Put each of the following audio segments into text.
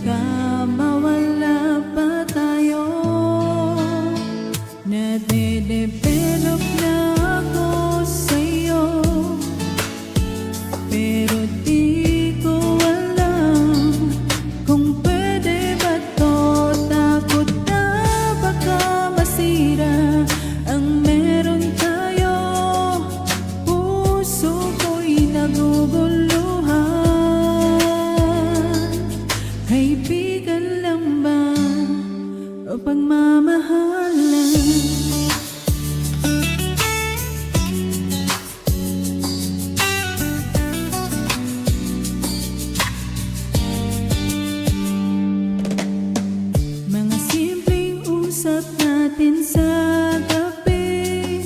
baka mawala pa tayo. Nade-develop na ako sa'yo, pero di ko alam kung pwede ba to. Takot na baka masira ang meron tayo. Puso ko'y naguguluhan. Kaibigan lang ba o pagmamahalan? Mga simpleng usap natin sa gabi,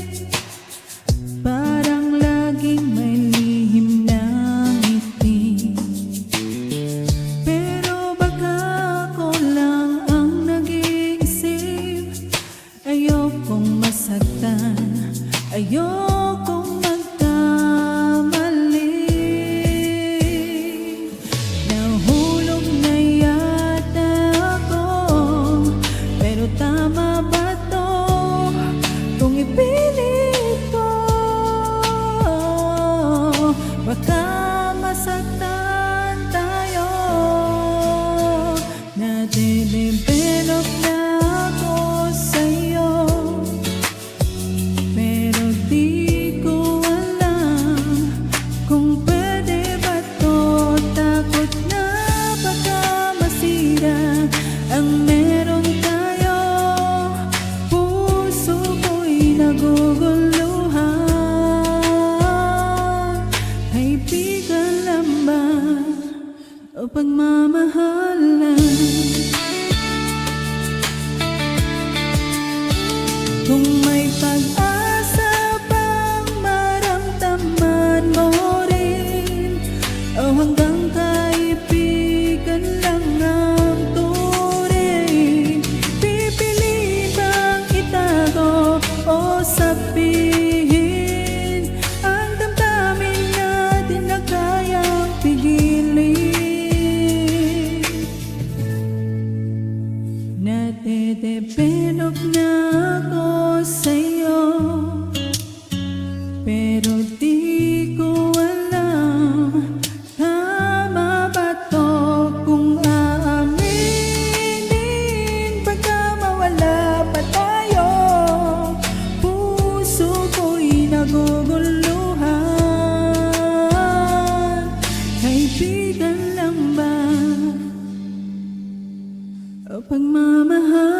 parang laging may lihim na ngiti. Pero baka ako lang ang nag-iisip. Ayokong masaktan, ayokong magkamali. Nahulog na yata ako, pero tama ba to kung ipilit ko? Baka masaktan tayo. Nade-develop na ako sa'yo, pero di ko alam kung pwede ba to. Takot na baka masira ang meron tayo. Puso ko'y naguguluhan. Kaibigan lang ba o pagmamahalan? Kung may pag-asa bang maramdaman mo rin, o hanggang kaibigan lang ang turing? Pipili bang itago o sabihin ang damdamin na di na kayang pigilin? Nade-develop na ako sa'yo, pero di ko alam tama ba to kung aaminin. Baka mawala pa tayo. Puso ko'y naguguluhan. Kaibigan lang ba o pagmamahal?